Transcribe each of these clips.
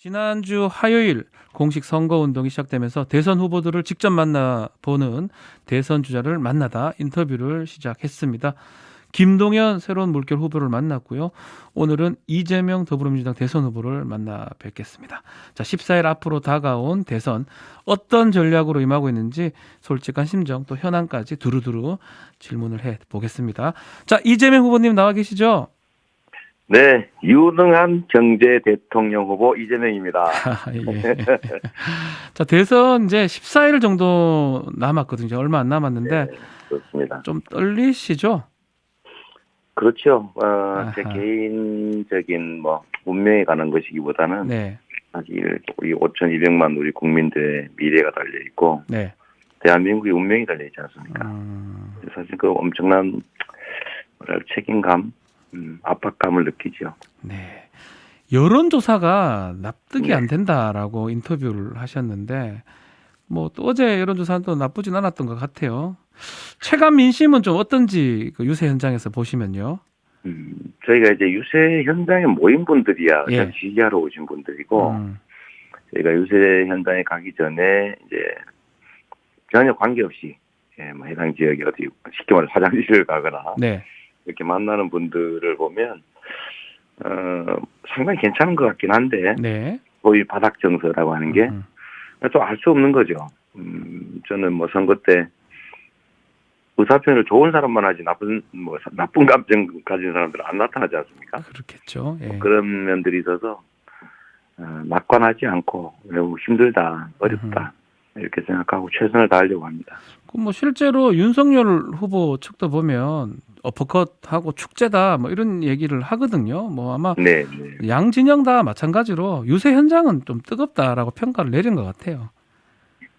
지난주 화요일 공식 선거운동이 시작되면서 대선 후보들을 직접 만나보는 대선 주자를 만나다 인터뷰를 시작했습니다. 김동연 새로운 물결 후보를 만났고요. 오늘은 이재명 더불어민주당 대선 후보를 만나 뵙겠습니다. 자, 14일 앞으로 다가온 대선 어떤 전략으로 임하고 있는지 솔직한 심정 또 현안까지 두루두루 질문을 해보겠습니다. 자, 이재명 후보님 나와 계시죠? 네, 유능한 경제 대통령 후보 이재명입니다. 예. 자, 대선 이제 14일 정도 남았거든요. 이제 얼마 안 남았는데 네, 그렇습니다. 좀 떨리시죠? 그렇죠. 제 아하. 개인적인 운명에 관한 것이기보다는 네, 사실 우리 5,200만 우리 국민들의 미래가 달려 있고 네. 대한민국의 운명이 달려 있지 않습니까? 사실 그 엄청난 책임감, 압박감을 느끼죠. 네. 여론조사가 납득이 네. 안 된다라고 인터뷰를 하셨는데 뭐 또 어제 여론조사는 또 나쁘진 않았던 것 같아요. 체감 민심은 좀 어떤지 그 유세 현장에서 보시면요. 저희가 이제 유세 현장에 모인 분들이야 예. 지지하러 오신 분들이고 음, 저희가 유세 현장에 가기 전에 이제 전혀 관계없이 해당 지역에 어디 쉽게 말해 화장실을 가거나 네. 이렇게 만나는 분들을 보면 상당히 괜찮은 것 같긴 한데 네. 소위 바닥 정서라고 하는 게 음, 좀 알 수 없는 거죠. 저는 선거 때 의사표현을 좋은 사람만 하지 나쁜 감정 가진 사람들은 안 나타나지 않습니까? 그렇겠죠. 예. 그런 면들이 있어서 낙관하지 않고 매우 힘들다, 어렵다 이렇게 생각하고 최선을 다하려고 합니다. 뭐 실제로 윤석열 후보 측도 보면 어퍼컷하고 축제다 뭐 이런 얘기를 하거든요. 뭐 아마 네, 네. 양 진영 다 마찬가지로 유세 현장은 좀 뜨겁다라고 평가를 내린 것 같아요.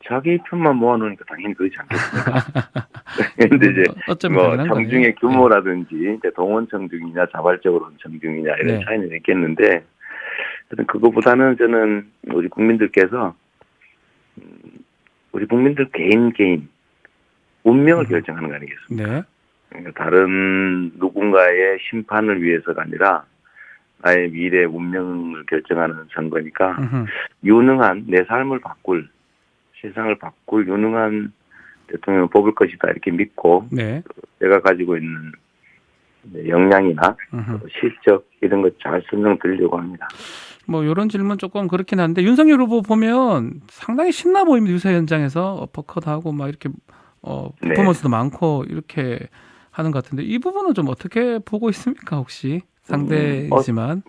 자기 편만 모아놓으니까 당연히 그렇지 않겠습니까? 근데 이제 어쩌면 당연한 거네요. 청중의 규모라든지 이제 동원 청중이냐 자발적으로 청중이냐 이런 네. 차이는 있겠는데 하여튼 그거보다는 저는 우리 국민들께서 우리 국민들 개인 운명을 결정하는 거 아니겠습니까? 네. 그러니까 다른 누군가의 심판을 위해서가 아니라 나의 미래 운명을 결정하는 선거니까 음흠. 유능한 내 삶을 바꿀 세상을 바꿀 유능한 대통령을 뽑을 것이다 이렇게 믿고 네. 제가 가지고 있는 역량이나 음흠. 실적 이런 것 잘 설명드리려고 합니다. 뭐 이런 질문 조금 그렇긴 한데 윤석열 후보 보면 상당히 신나 보입니다. 유세 현장에서 어퍼컷하고 막 이렇게 퍼포먼스도 많고 이렇게 하는 것 같은데 이 부분은 좀 어떻게 보고 있습니까? 혹시 상대이지만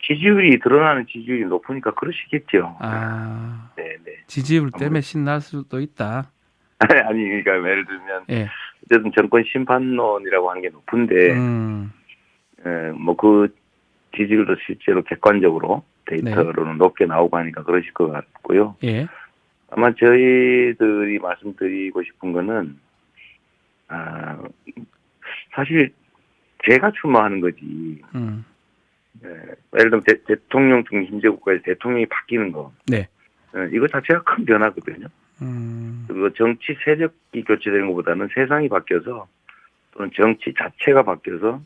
지지율이 드러나는 지지율이 높으니까 그러시겠죠. 아 네. 지지율 때문에 신날 수도 있다. 아니 그러니까 예를 들면 예. 어쨌든 정권 심판론이라고 하는 게 높은데 그 지지율도 실제로 객관적으로 데이터로는 높게 나오고 하니까 그러실 것 같고요. 예. 아마 저희들이 말씀드리고 싶은 거는 사실 제가 출마하는 거지. 예를 들면 대통령 중심제 국가에서 대통령이 바뀌는 거. 네. 이거 자체가 큰 변화거든요. 그리고 정치 세력이 교체되는 것보다는 세상이 바뀌어서 또는 정치 자체가 바뀌어서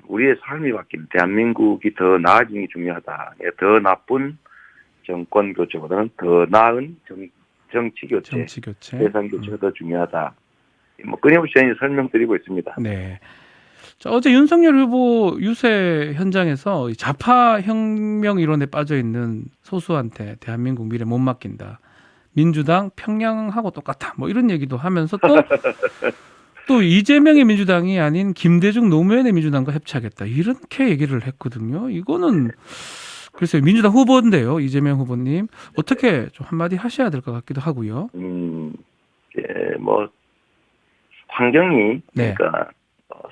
우리의 삶이 바뀌는 대한민국이 더 나아지는 게 중요하다. 더 나쁜 정권 교체보다는 더 나은 정치 교체, 세상 교체가 더 중요하다. 끊임없이 설명드리고 있습니다. 네. 자, 어제 윤석열 후보 유세 현장에서 좌파 혁명 이론에 빠져 있는 소수한테 대한민국 미래 못 맡긴다. 민주당 평양하고 똑같아. 뭐 이런 얘기도 하면서 또 이재명의 민주당이 아닌 김대중 노무현의 민주당과 협치하겠다. 이렇게 얘기를 했거든요. 이거는 글쎄요. 민주당 후보인데요. 이재명 후보님. 어떻게 좀 한마디 하셔야 될 것 같기도 하고요. 환경이 그러니까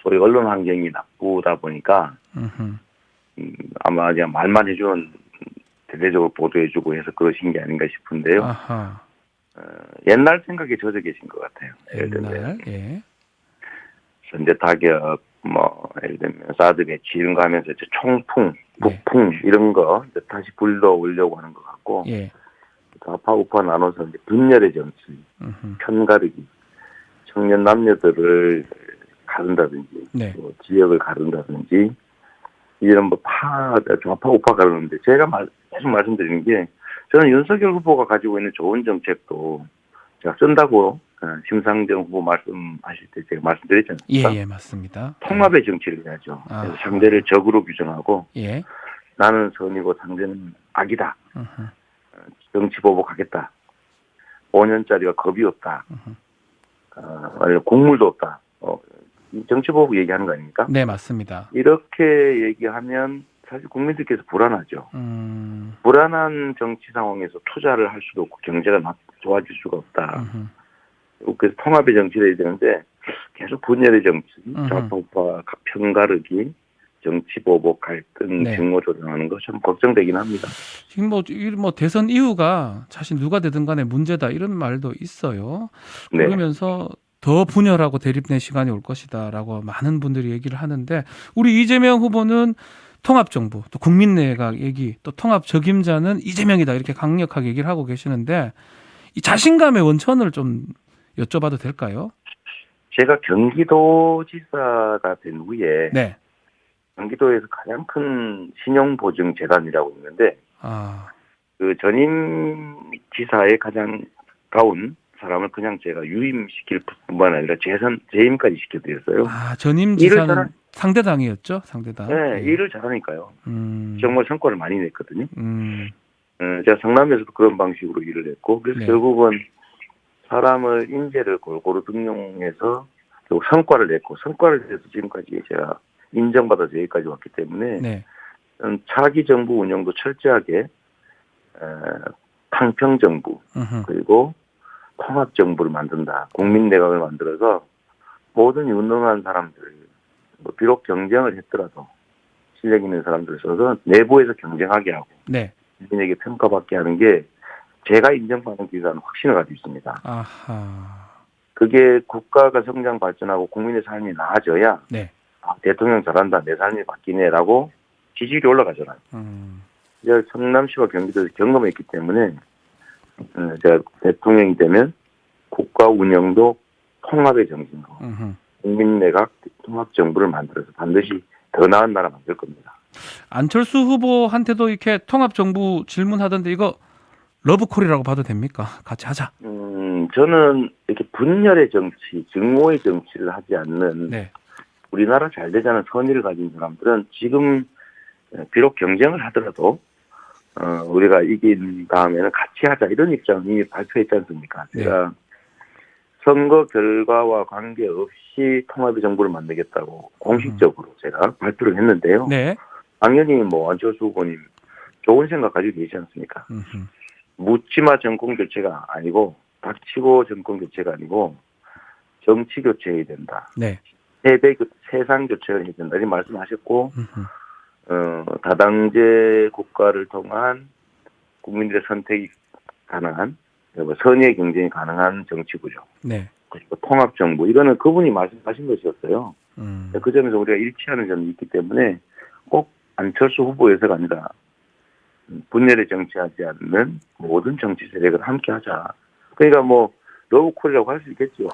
소위 언론 환경이 나쁘다 보니까 아마 그냥 말만 해주는 대대적으로 보도해주고 해서 그러신 게 아닌가 싶은데요. 아하. 옛날 생각에 젖어 계신 것 같아요. 예를 들면 선제 타격, 예를 들면 사드 배치 이런 거 하면서 이제 총풍, 북풍 이런 거 이제 다시 불러오려고 하는 것 같고 좌파 우파 나눠서 이제 분열의 정치, 편가르기, 청년 남녀들을 가른다든지 또 지역을 가른다든지 이런 뭐 좌파 우파 가르는데 제가 계속 말씀드리는 게 저는 윤석열 후보가 가지고 있는 좋은 정책도 제가 쓴다고 심상정 후보 말씀하실 때 제가 말씀드렸지 않습니까? 예, 맞습니다. 통합의 정치를 해야죠. 아. 그래서 상대를 적으로 규정하고 예. 나는 선이고 상대는 악이다. 으흠. 정치 보복하겠다. 5년짜리가 겁이 없다. 아니면 국물도 없다. 이 정치 보복 얘기하는 거 아닙니까? 네, 맞습니다. 이렇게 얘기하면 사실 국민들께서 불안하죠. 불안한 정치 상황에서 투자를 할 수도 없고 경제가 좋아질 수가 없다. 그래서 통합의 정치를 해야 되는데 계속 분열의 정치, 좌파우파 편가르기, 정치 보복, 갈등, 네. 증오 조장하는 거 좀 걱정되긴 합니다. 지금 뭐 대선 이후가 사실 누가 되든 간에 문제다 이런 말도 있어요. 네. 그러면서 더 분열하고 대립된 시간이 올 것이다라고 많은 분들이 얘기를 하는데 우리 이재명 후보는 통합정부 또 국민내각 얘기 또 통합 적임자는 이재명이다 이렇게 강력하게 얘기를 하고 계시는데 이 자신감의 원천을 좀 여쭤봐도 될까요? 제가 경기도지사가 된 후에 네. 경기도에서 가장 큰 신용보증재단이라고 있는데 그 전임 지사의 가장 가운 사람을 그냥 제가 유임시킬 뿐만 아니라 재임까지 시켜드렸어요. 전임 지사는 상대당이었죠? 상대당. 네, 일을 잘하니까요. 정말 성과를 많이 냈거든요. 제가 성남에서도 그런 방식으로 일을 했고 그래서 네. 결국은 사람을 인재를 골고루 등용해서 결국 성과를 냈고 성과를 내서 지금까지 제가 인정받아서 여기까지 왔기 때문에 네. 차기 정부 운영도 철저하게 탕평정부 그리고 통합정부를 만든다. 국민내각을 만들어서 모든 유능한 사람들 비록 경쟁을 했더라도 실력 있는 사람들을 써서 내부에서 경쟁하게 하고 네. 국민에게 평가받게 하는 게 제가 인정받는 기사는 확신을 가지고 있습니다. 아하. 그게 국가가 성장 발전하고 국민의 삶이 나아져야 네. 대통령 잘한다 내 삶이 바뀌네라고 지지율이 올라가잖아요. 제가 성남시와 경기도에서 경험했기 때문에 제가 대통령이 되면 국가 운영도 통합의 정신으로 국민내각 통합정부를 만들어서 반드시 더 나은 나라 만들 겁니다. 안철수 후보한테도 이렇게 통합정부 질문하던데 이거 러브콜이라고 봐도 됩니까? 같이 하자. 저는 이렇게 분열의 정치, 증오의 정치를 하지 않는 네. 우리나라 잘 되자는 선의를 가진 사람들은 지금 비록 경쟁을 하더라도 우리가 이긴 다음에는 같이 하자 이런 입장을 이미 발표했지 않습니까? 네. 제가 선거 결과와 관계없이 통합의 정부를 만들겠다고 공식적으로 제가 발표를 했는데요. 네. 당연히 뭐 안철수 후보님 좋은 생각 가지고 계시지 않습니까? 묻지마 정권 교체가 아니고 닥치고 정권 교체가 아니고 정치 교체해야 된다. 네. 세상 교체를 해야 된다. 이런 말씀하셨고 다당제 국가를 통한 국민들의 선택이 가능한 선의의 경쟁이 가능한 정치구조. 네. 그리고 통합정부 이거는 그분이 말씀하신 것이었어요. 그 점에서 우리가 일치하는 점이 있기 때문에 꼭 안철수 후보에서가 아니라 분열에 정치하지 않는 모든 정치 세력을 함께하자. 그러니까 뭐 러브콜이라고 할 수 있겠죠.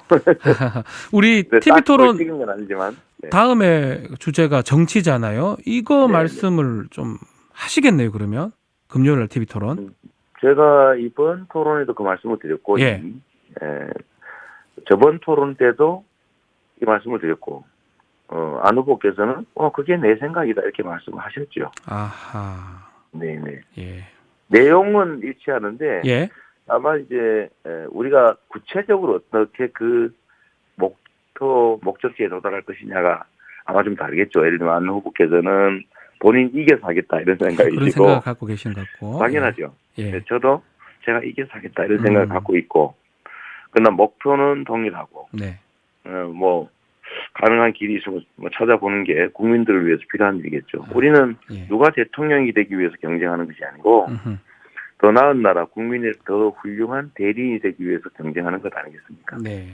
우리 TV토론 건 아니지만 다음에 주제가 정치잖아요. 이거 네, 말씀을 좀 하시겠네요. 그러면 금요일날 TV토론. 제가 이번 토론에도 그 말씀을 드렸고 예. 저번 토론 때도 이 말씀을 드렸고 안 후보께서는 그게 내 생각이다 이렇게 말씀하셨죠. 아하. 네네. 예. 내용은 일치하는데 예. 아마 이제 우리가 구체적으로 어떻게 그 목적지에 도달할 것이냐가 아마 좀 다르겠죠. 예를 들면 안 후보께서는 본인 이겨서 하겠다 이런 그런 생각이시고 생각을 갖고 계신 것 같고. 당연하죠. 예. 저도 제가 이겨서 하겠다 이런 생각을 갖고 있고 그러나 목표는 동일하고 네. 뭐 가능한 길이 있으면 뭐 찾아보는 게 국민들을 위해서 필요한 일이겠죠. 우리는 예. 누가 대통령이 되기 위해서 경쟁하는 것이 아니고 더 나은 나라, 국민의 더 훌륭한 대리인이 되기 위해서 경쟁하는 것 아니겠습니까? 네.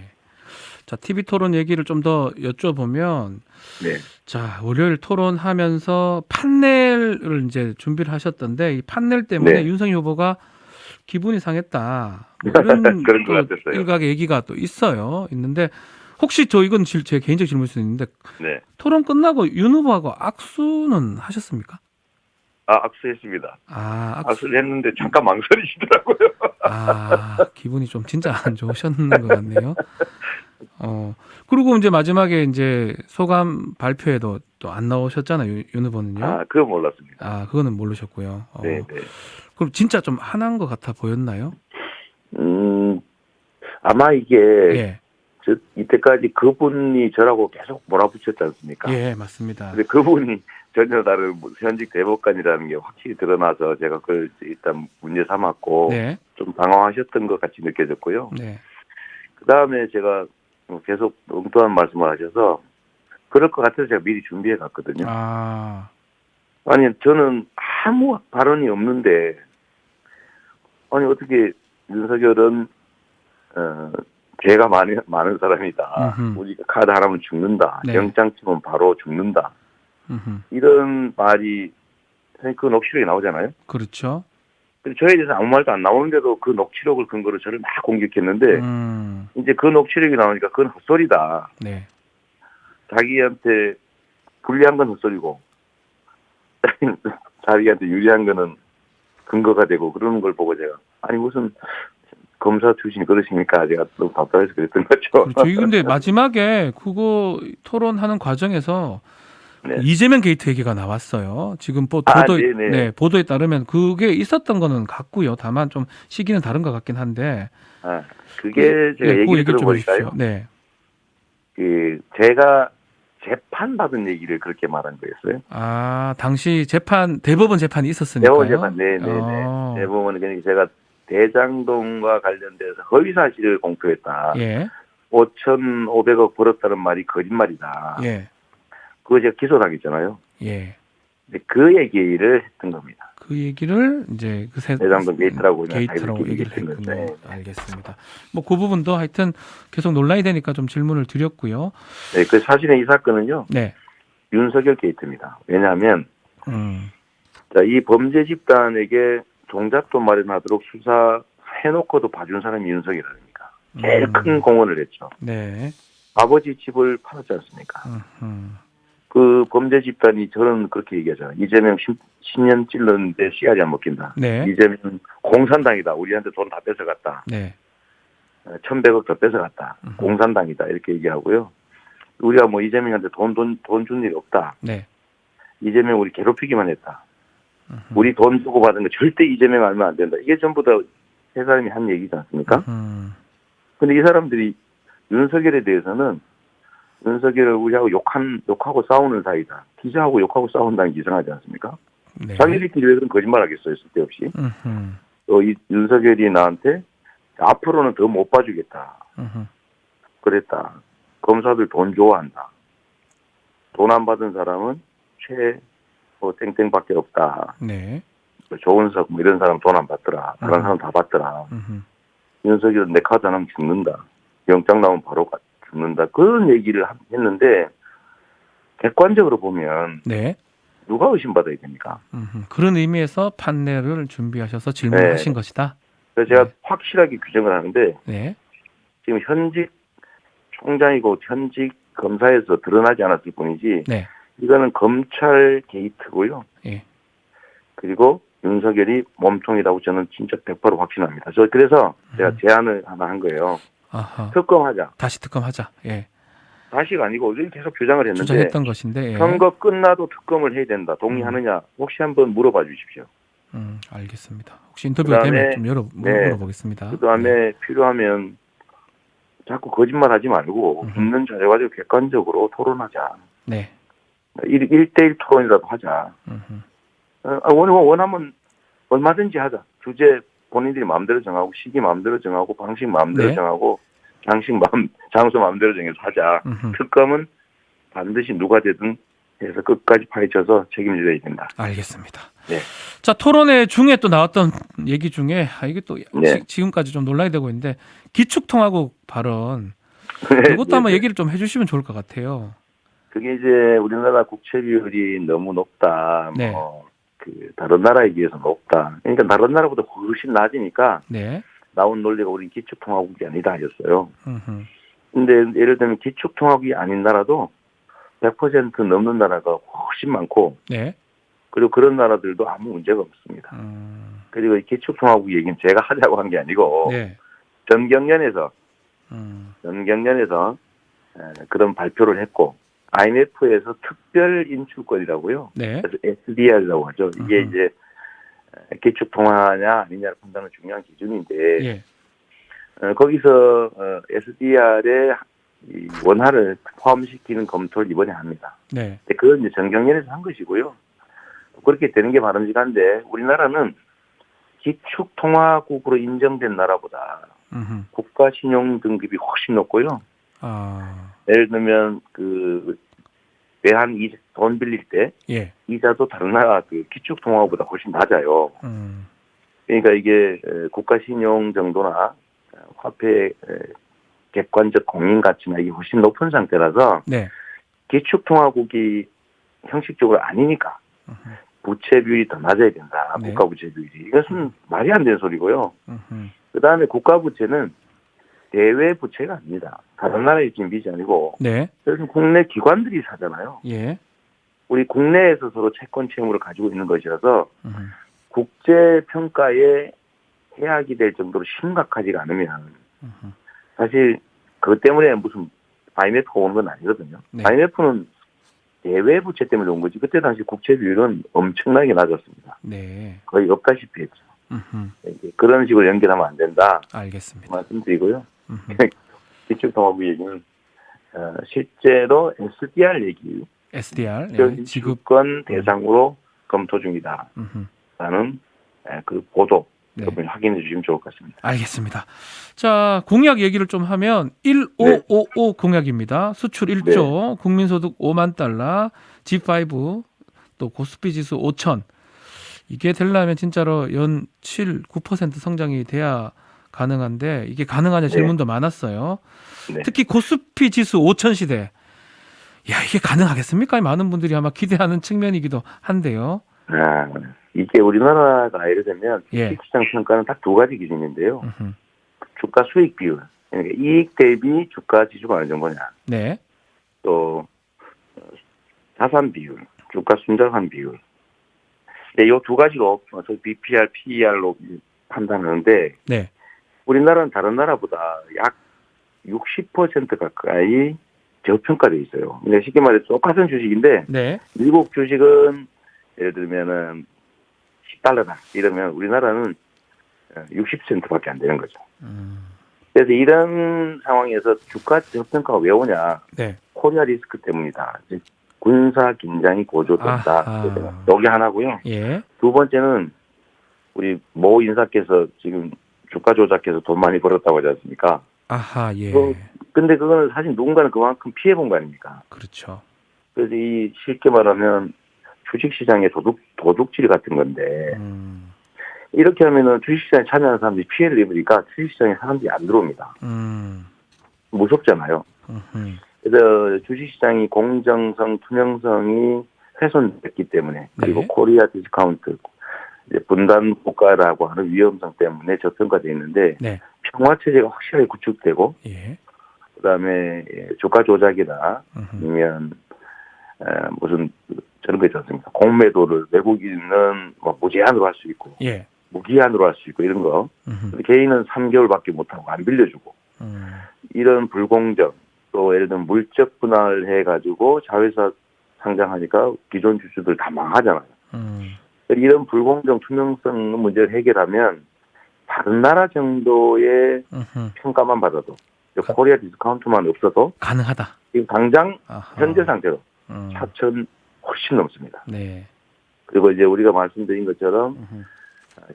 자, TV 토론 얘기를 좀 더 여쭤보면, 네. 자, 월요일 토론하면서 판넬을 이제 준비를 하셨던데, 이 판넬 때문에 네. 윤석열 후보가 기분이 상했다. 뭐 이런 그런 것 또 같았어요. 일각의 얘기가 또 있는데, 혹시 저 이건 제 개인적 질문일 수 있는데 네. 토론 끝나고 윤 후보하고 악수는 하셨습니까? 악수했습니다. 아, 악수를 했는데 잠깐 망설이시더라고요. 기분이 좀 진짜 안 좋으셨는 것 같네요. 그리고 이제 마지막에 이제 소감 발표에도 또 안 나오셨잖아요, 윤 후보는요. 그건 몰랐습니다. 그거는 모르셨고요. 네. 그럼 진짜 좀 화난 것 같아 보였나요? 아마 이게 예. 이때까지 그분이 저라고 계속 몰아붙였지 않습니까? 예, 맞습니다. 근데 그분이 전혀 다른 현직 대법관이라는 게 확실히 드러나서 제가 그걸 일단 문제 삼았고 네. 좀 당황하셨던 것 같이 느껴졌고요. 네. 그 다음에 제가 계속 엉뚱한 말씀을 하셔서 그럴 것 같아서 제가 미리 준비해 갔거든요. 아니 저는 아무 발언이 없는데 아니 어떻게 윤석열은 죄가 많은 사람이다. 우리가 카드 하나면 죽는다. 네. 영장 치면 바로 죽는다. 이런 말이 그 녹취록에 나오잖아요. 그렇죠. 저에 대해서 아무 말도 안 나오는데도 그 녹취록을 근거로 저를 막 공격했는데 이제 그 녹취록이 나오니까 그건 헛소리다. 네. 자기한테 불리한 건 헛소리고 자기한테 유리한 거는 근거가 되고 그러는 걸 보고 제가 아니 무슨 검사 출신이 그러십니까? 제가 너무 답답해서 그랬던 거죠. 그렇죠. 이 근데 마지막에 그거 토론하는 과정에서 네. 이재명 게이트 얘기가 나왔어요. 지금 보도에 따르면 그게 있었던 거는 같고요. 다만 좀 시기는 다른 것 같긴 한데. 그게 제가 얘기를 좀 들어보니까요. 해주십시오. 네. 제가 재판 받은 얘기를 그렇게 말한 거였어요. 당시 대법원 재판이 있었으니까요. 대법원 재판, 네네네. 대법원은 그러니까 제가 대장동과 관련돼서 허위 사실을 공표했다. 예. 5,500억 벌었다는 말이 거짓말이다. 예. 그거 제가 기소당했잖아요. 예. 그 얘기를 했던 겁니다. 그 얘기를 이제 대장동 게이트라고 얘기를 했군요. 알겠습니다. 뭐 그 부분도 하여튼 계속 논란이 되니까 좀 질문을 드렸고요. 네, 그 사실은 이 사건은요. 네. 윤석열 게이트입니다. 왜냐하면 이 범죄 집단에게 종잣돈 마련하도록 수사해놓고도 봐준 사람이 윤석열 아닙니까? 제일 큰 공헌을 했죠. 네. 아버지 집을 팔았지 않습니까? 그 범죄 집단이 저는 그렇게 얘기하잖아요. 이재명 10년 찔렀는데 씨알이 안 먹힌다. 네. 이재명 공산당이다. 우리한테 돈 다 뺏어갔다. 네. 1,100억 더 뺏어갔다. 공산당이다. 이렇게 얘기하고요. 우리가 뭐 이재명한테 돈 준 일 없다. 네. 이재명 우리 괴롭히기만 했다. 우리 돈 주고 받은 거 절대 이재명 알면 안 된다. 이게 전부 다 세 사람이 한 얘기지 않습니까? 근데 이 사람들이 윤석열에 대해서는 윤석열을 우리하고 욕하고 싸우는 사이다. 기자하고 욕하고 싸운다는 게 이상하지 않습니까? 네. 자기들끼리 왜 그런 거짓말 하겠어요, 쓸데없이. 또 이 윤석열이 나한테 앞으로는 더 못 봐주겠다. 그랬다. 검사들 돈 좋아한다. 돈 안 받은 사람은 땡땡밖에 없다. 네. 조은석 뭐 이런 사람 돈 안 받더라. 그런 사람 다 받더라. 윤석열은 내 카드 안 하면 죽는다. 영장 나오면 바로 죽는다. 그런 얘기를 했는데 객관적으로 보면 네. 누가 의심받아야 됩니까? 그런 의미에서 판례를 준비하셔서 질문을 하신 것이다. 그래서 제가 확실하게 규정을 하는데 네. 지금 현직 총장이고 현직 검사에서 드러나지 않았을 뿐이지 네. 이거는 검찰 게이트고요. 예. 그리고 윤석열이 몸통이라고 저는 진짜 100% 확신합니다. 그래서 제가 제안을 하나 한 거예요. 특검하자. 다시 특검하자. 예. 다시가 아니고 계속 주장을 했는데 주장했던 것인데 선거 끝나도 특검을 해야 된다. 동의하느냐? 혹시 한번 물어봐 주십시오. 알겠습니다. 혹시 인터뷰가 되면 좀 물어보겠습니다. 그다음에 필요하면 자꾸 거짓말하지 말고 있는 자료 가지고 객관적으로 토론하자. 네. 1대1 토론이라도 하자. 원하면 얼마든지 하자. 주제 본인들이 마음대로 정하고 시기 마음대로 정하고 방식 마음대로 정하고 장소 마음대로 정해서 하자. 특검은 반드시 누가 되든 해서 끝까지 파헤쳐서 책임져야 된다. 알겠습니다. 네. 자, 토론회 중에 또 나왔던 얘기 중에 이게 또 지금까지 좀 논란이 되고 있는데 기축통화국 발언 이것도 한번 얘기를 좀 해주시면 좋을 것 같아요. 그게 이제 우리나라 국채 비율이 너무 높다. 네. 다른 나라에 비해서 높다. 그러니까 다른 나라보다 훨씬 낮으니까 네. 나온 논리가 우린 기축통화국이 아니다 하셨어요. 근데 예를 들면 기축통화국이 아닌 나라도 100% 넘는 나라가 훨씬 많고, 네. 그리고 그런 나라들도 아무 문제가 없습니다. 그리고 이 기축통화국 얘기는 제가 하자고 한 게 아니고 네. 전경련에서 그런 발표를 했고, IMF에서 특별 인출권이라고요. 네. 그래서 SDR이라고 하죠. 이게 이제 기축통화냐 아니냐를 판단하는 중요한 기준인데, 예. 거기서 SDR의 원화를 포함시키는 검토를 이번에 합니다. 네. 근데 그건 이제 전경련에서 한 것이고요. 그렇게 되는 게 바람직한데, 우리나라는 기축통화국으로 인정된 나라보다 국가신용 등급이 훨씬 높고요. 아. 예를 들면 외환 돈 빌릴 때 예. 이자도 다른 나라 기축통화국보다 훨씬 낮아요. 그러니까 이게 국가신용 정도나 화폐 객관적 공인 가치나 이게 훨씬 높은 상태라서 네. 기축통화국이 형식적으로 아니니까 부채 비율이 더 낮아야 된다. 네. 국가 부채 비율이. 이것은 말이 안 되는 소리고요. 그다음에 국가 부채는 대외 부채가 아닙니다. 다른 나라의 빚이 아니고, 네. 그래서 국내 기관들이 사잖아요. 예. 우리 국내에서 서로 채권 채무를 가지고 있는 것이라서 국제 평가에 해악이 될 정도로 심각하지가 않으면 사실 그것 때문에 무슨 IMF가 오는 건 아니거든요. 네. IMF는 대외 부채 때문에 온 거지. 그때 당시 국채 비율은 엄청나게 낮았습니다. 네. 거의 없다시피 했죠. 그런 식으로 연결하면 안 된다. 알겠습니다. 말씀드리고요. 기축통화국 얘기는 실제로 SDR 얘기, SDR 지급 지급권 대상으로 검토 중이다라는 그 보도 네. 여러분이 확인해 주시면 좋을 것 같습니다. 알겠습니다. 자, 공약 얘기를 좀 하면 1555 공약입니다. 수출 1조, 국민소득 5만 달러, G5, 또 코스피 지수 5천. 이게 되려면 진짜로 연 7, 9% 성장이 돼야 가능한데 이게 가능하냐 질문도 많았어요. 네. 특히 코스피 지수 5천 시대. 야, 이게 가능하겠습니까? 많은 분들이 아마 기대하는 측면이기도 한데요. 이게 우리나라가 예를 들면 예. 주식시장 평가는 딱 두 가지 기준인데요. 주가 수익 비율, 그러니까 이익 대비 주가 지수가 어느 정도냐. 네. 또 자산 비율, 주가 순자산 비율. 이 두 가지로 BPR, PER로 판단하는데, 네. 우리나라는 다른 나라보다 약 60% 가까이 저평가되어 있어요. 근데 쉽게 말해서 똑같은 주식인데, 네. 미국 주식은 예를 들면은 $10다 이러면 우리나라는 60%밖에 안 되는 거죠. 그래서 이런 상황에서 주가 저평가가 왜 오냐? 네. 코리아 리스크 때문이다. 즉 군사 긴장이 고조된다. 여기 하나고요. 예. 두 번째는 우리 모 인사께서 지금 주가 조작해서 돈 많이 벌었다고 하지 않습니까? 아하, 예. 근데 그거는 사실 누군가는 그만큼 피해 본 거 아닙니까? 그렇죠. 그래서 이 쉽게 말하면 주식시장의 도둑질 같은 건데, 이렇게 하면은 주식시장에 참여하는 사람들이 피해를 입으니까 주식시장에 사람들이 안 들어옵니다. 무섭잖아요. 그래서 주식시장이 공정성, 투명성이 훼손됐기 때문에, 그리고 네. 코리아 디스카운트, 이제 분단 국가라고 하는 위험성 때문에 저평가되어 있는데, 네. 평화체제가 확실하게 구축되고, 예. 그다음에 주가 조작이나 아니면 무슨 저런 거 있지 않습니까? 공매도를 외국인은 뭐 무제한으로 할 수 있고, 예. 무기한으로 할 수 있고 이런 거. 개인은 3개월밖에 못 하고 안 빌려주고, 이런 불공정, 또 예를 들면 물적 분할 해가지고 자회사 상장하니까 기존 주주들 다 망하잖아요. 이런 불공정 투명성 문제를 해결하면 다른 나라 정도의 평가만 받아도, 코리아 디스카운트만 없어도 가능하다. 지금 당장 아하. 현재 상태로 4천 훨씬 넘습니다. 네. 그리고 이제 우리가 말씀드린 것처럼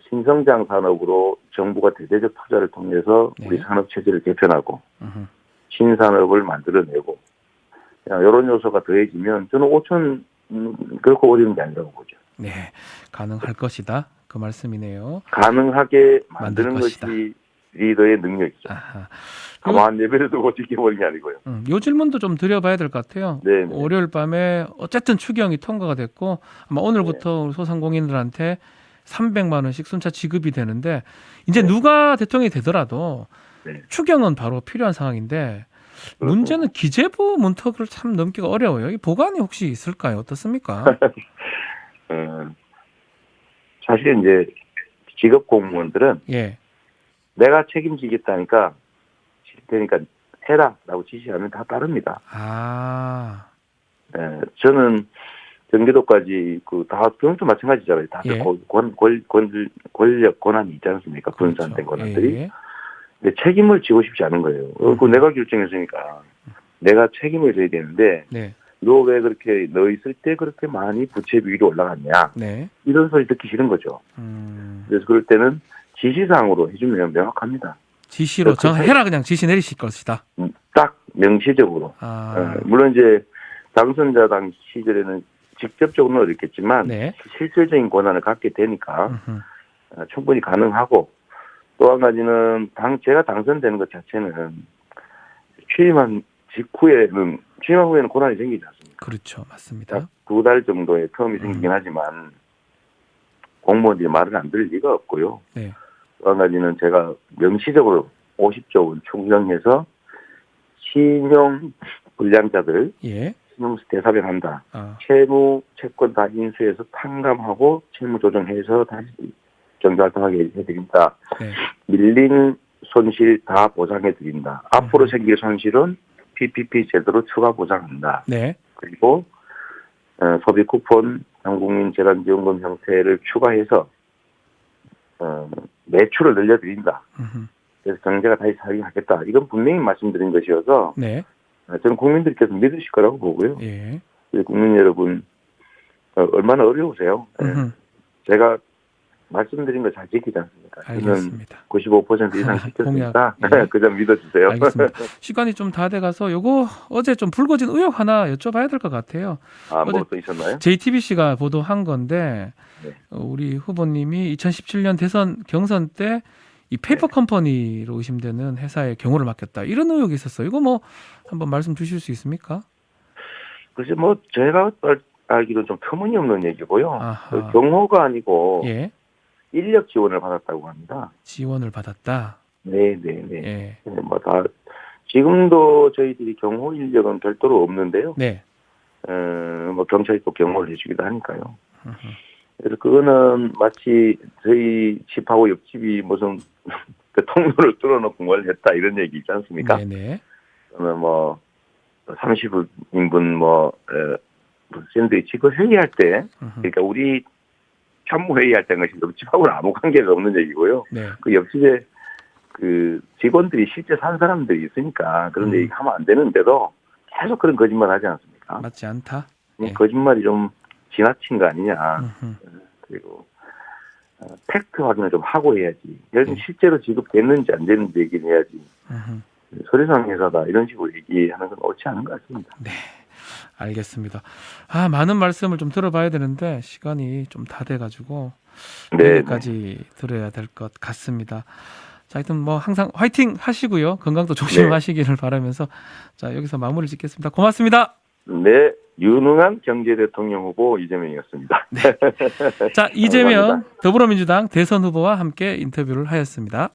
신성장 산업으로 정부가 대대적 투자를 통해서 네. 우리 산업 체제를 개편하고 신산업을 만들어내고, 이런 요소가 더해지면 저는 5천 결코 어려운 게 아니라고 보죠. 네. 가능할 것이다. 그 말씀이네요. 가능하게 만드는 만들 것이다. 것이 리더의 능력이죠. 아하. 가만 예배를 두고 지켜보는 게 아니고요. 요 질문도 좀 드려봐야 될 것 같아요. 네. 월요일 밤에 어쨌든 추경이 통과가 됐고 아마 오늘부터 소상공인들한테 300만 원씩 순차 지급이 되는데 이제 누가 대통령이 되더라도 네. 추경은 바로 필요한 상황인데 문제는 기재부 문턱을 참 넘기가 어려워요. 이 보관이 혹시 있을까요? 어떻습니까? 사실 이제 직업 공무원들은 예. 내가 책임지겠다니까 그러니까 해라라고 지시하면 다 따릅니다. 아, 저는 경기도까지 다 그것도 마찬가지잖아요. 다들 예. 권력 권한이 있지 않습니까? 분산된 그렇죠. 권한들이. 예. 근데 책임을 지고 싶지 않은 거예요. 그 내가 결정했으니까 내가 책임을 져야 되는데 네. 너 왜 그렇게 너 있을 때 그렇게 많이 부채 비율이 올라갔냐? 네. 이런 소리 듣기 싫은 거죠. 그래서 그럴 때는 지시사항으로 해주면 명확합니다. 지시로 정해라 그냥 지시 내리실 것이다. 딱 명시적으로. 물론 이제 당선자당 시절에는 직접적으로는 어렵겠지만 네. 실질적인 권한을 갖게 되니까 충분히 가능하고 또 한 가지는 제가 당선되는 것 자체는 취임한 후에는 권한이 생기지 않습니까? 그렇죠. 맞습니다. 2달 정도의 텀이 생기긴 하지만 공무원들이 말을 안 들을 리가 없고요. 네. 또 한 가지는 제가 명시적으로 50조 원 충정해서 신용 불량자들 예. 신용 대사변한다. 채무 채권 다 인수해서 탕감하고 채무 조정해서 다시 경제활동하게 해드린다. 네. 밀린 손실 다 보상해드린다. 앞으로 생길 손실은 PPP 제도로 추가 보상한다. 네. 그리고 소비 쿠폰, 전국민 재난지원금 형태를 추가해서 매출을 늘려드린다. 그래서 경제가 다시 살아나겠다. 이건 분명히 말씀드린 것이어서 네. 저는 국민들께서 믿으실 거라고 보고요. 예. 국민 여러분 얼마나 어려우세요. 제가 말씀드린 거 잘 지키지 않습니까? 알겠습니다. 95% 이상 지켰으니까 그 점 믿어주세요. 알겠습니다. 시간이 좀 다 돼가서 요거 어제 좀 불거진 의혹 하나 여쭤봐야 될 것 같아요. 뭐 또 있었나요? JTBC가 보도한 건데 네. 우리 후보님이 2017년 대선 경선 때 이 페이퍼 컴퍼니로 의심되는 회사에 경호를 맡겼다. 이런 의혹이 있었어요. 이거 뭐 한번 말씀 주실 수 있습니까? 글쎄 제가 알기로는 좀 터무니없는 얘기고요. 아하. 경호가 아니고 예. 인력 지원을 받았다고 합니다. 지원을 받았다. 네네네. 예. 다 지금도 저희들이 경호 인력은 별도로 없는데요. 네. 경찰이 또 경호를 해주기도 하니까요. 그래서 그거는 마치 저희 집하고 옆집이 무슨 그 통로를 뚫어놓고 뭘 했다 이런 얘기 있지 않습니까? 네네. 그러면 30인분 샌드위치 그 회의할 때 그러니까 우리 참모 회의할 때는 옆집하고는 아무 관계가 없는 얘기고요. 네. 그 옆집에 그 직원들이 실제 산 사람들이 있으니까 그런 얘기 하면 안 되는데도 계속 그런 거짓말 하지 않습니까? 맞지 않다. 예. 거짓말이 좀 지나친 거 아니냐. 그리고 팩트 확인을 좀 하고 해야지. 실제로 지급됐는지 안 됐는지 얘기를 해야지. 서류상 회사다 이런 식으로 얘기하는 건 옳지 않은 것 같습니다. 네. 알겠습니다. 많은 말씀을 좀 들어봐야 되는데 시간이 좀 다 돼가지고 여기까지 들어야 될 것 같습니다. 자, 하여튼 항상 화이팅 하시고요. 건강도 조심하시기를 바라면서 자, 여기서 마무리 짓겠습니다. 고맙습니다. 네, 유능한 경제대통령 후보 이재명이었습니다. 네. 자, 이재명 더불어민주당 대선 후보와 함께 인터뷰를 하였습니다.